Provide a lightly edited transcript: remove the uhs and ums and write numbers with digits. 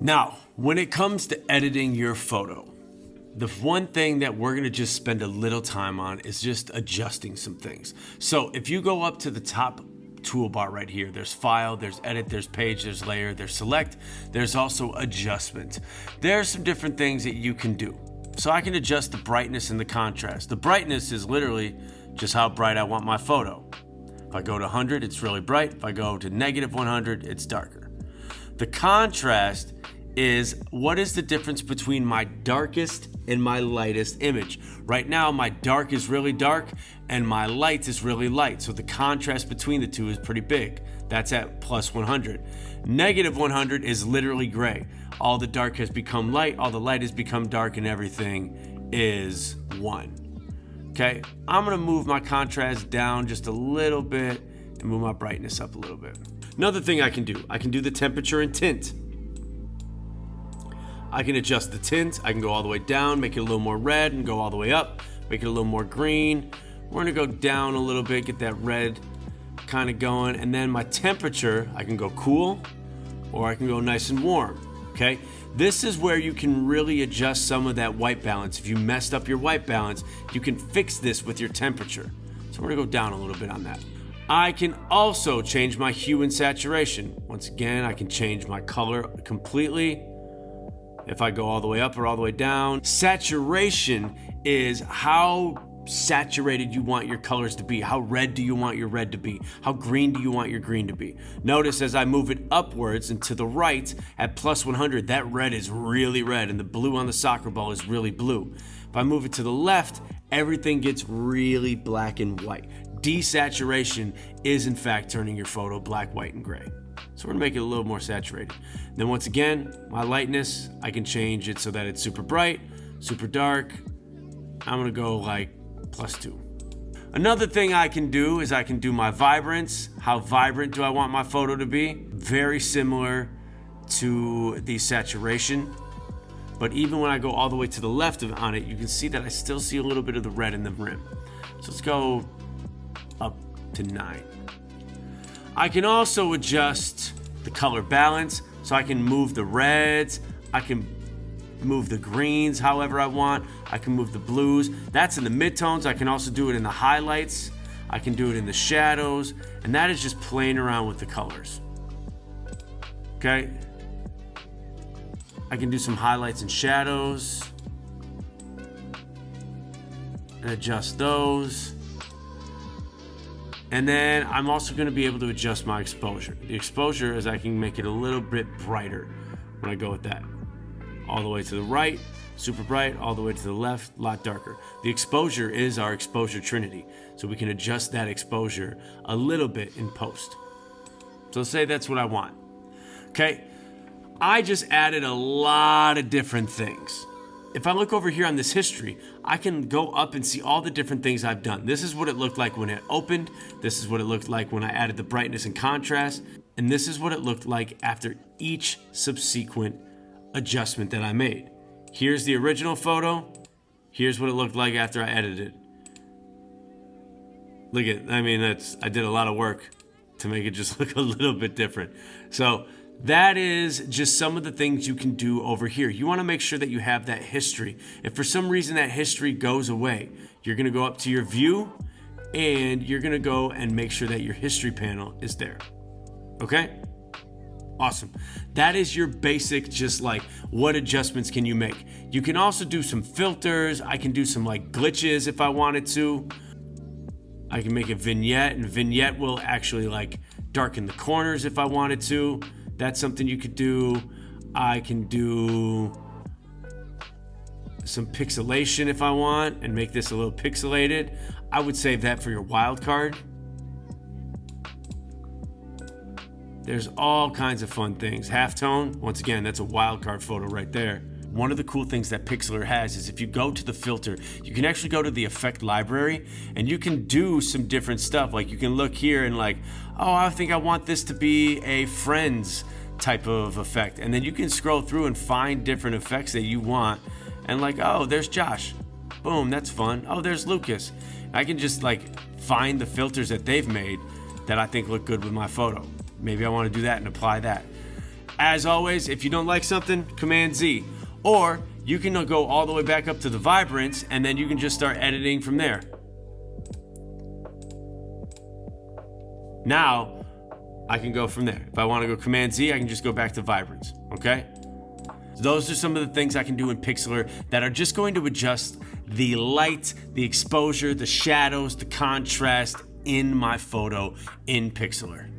Now, when it comes to editing your photo, the one thing that we're gonna just spend a little time on is just adjusting some things. So if you go up to the top toolbar right here, there's file, there's edit, there's page, there's layer, there's select, there's also adjustment. There are some different things that you can do. So I can adjust the brightness and the contrast. The brightness is literally just how bright I want my photo. If I go to 100, it's really bright. If I go to negative 100, it's darker. The contrast is what is the difference between my darkest and my lightest image. Right now, my dark is really dark and my light is really light. So the contrast between the two is pretty big. That's at plus 100. Negative 100 is literally gray. All the dark has become light, all the light has become dark, and everything is 1. Okay, I'm gonna move my contrast down just a little bit and move my brightness up a little bit. Another thing I can do the temperature and tint. I can adjust the tint. I can go all the way down, make it a little more red, and go all the way up, make it a little more green. We're gonna go down a little bit, get that red kind of going, and then my temperature, I can go cool, or I can go nice and warm, okay? This is where you can really adjust some of that white balance. If you messed up your white balance, you can fix this with your temperature. So we're gonna go down a little bit on that. I can also change my hue and saturation. Once again, I can change my color completely. If I go all the way up or all the way down. Saturation is how saturated you want your colors to be. How red do you want your red to be? How green do you want your green to be? Notice as I move it upwards and to the right at plus 100, that red is really red and the blue on the soccer ball is really blue. If I move it to the left, everything gets really black and white. Desaturation is in fact turning your photo black, white, and gray. So we're gonna make it a little more saturated. Then once again, my lightness, I can change it so that it's super bright, super dark. I'm gonna go like +2. Another thing I can do is I can do my vibrance. How vibrant do I want my photo to be? Very similar to the saturation. But even when I go all the way to the left on it, you can see that I still see a little bit of the red in the rim. So let's go up to 9. I can also adjust the color balance, so I can move the reds, I can move the greens however I want, I can move the blues. That's in the midtones. I can also do it in the highlights, I can do it in the shadows, and that is just playing around with the colors. Okay? I can do some highlights and shadows and adjust those. And then I'm also going to be able to adjust my exposure. The exposure is I can make it a little bit brighter when I go with that. All the way to the right, super bright, all the way to the left, a lot darker. The exposure is our exposure trinity. So we can adjust that exposure a little bit in post. So say that's what I want. Okay, I just added a lot of different things. If I look over here on this history, I can go up and see all the different things I've done. This is what it looked like when it opened. This is what it looked like when I added the brightness and contrast. And this is what it looked like after each subsequent adjustment that I made. Here's the original photo. Here's what it looked like after I edited it. Look at, I mean, I did a lot of work to make it just look a little bit different. So that is just some of the things you can do over here. You want to make sure that you have that history. If for some reason that history goes away, you're going to go up to your view and you're going to go and make sure that your history panel is there. Okay? Awesome. That is your basic, just like what adjustments can you make. You can also do some filters. I can do some like glitches if I wanted to. I can make a vignette, and vignette will actually like darken the corners if I wanted to. That's something you could do. I can do some pixelation if I want and make this a little pixelated. I would save that for your wildcard. There's all kinds of fun things. Halftone, once again, that's a wildcard photo right there. One of the cool things that Pixlr has is if you go to the filter, you can actually go to the effect library and you can do some different stuff. Like you can look here and like, oh, I think I want this to be a Friends type of effect. And then you can scroll through and find different effects that you want. And like, oh, there's Josh. Boom, that's fun. Oh, there's Lucas. I can just like find the filters that they've made that I think look good with my photo. Maybe I want to do that and apply that. As always, if you don't like something, Command Z. Or you can go all the way back up to the vibrance, and then you can just start editing from there. Now, I can go from there. If I want to go Command Z, I can just go back to vibrance, okay? Those are some of the things I can do in Pixlr that are just going to adjust the light, the exposure, the shadows, the contrast in my photo in Pixlr.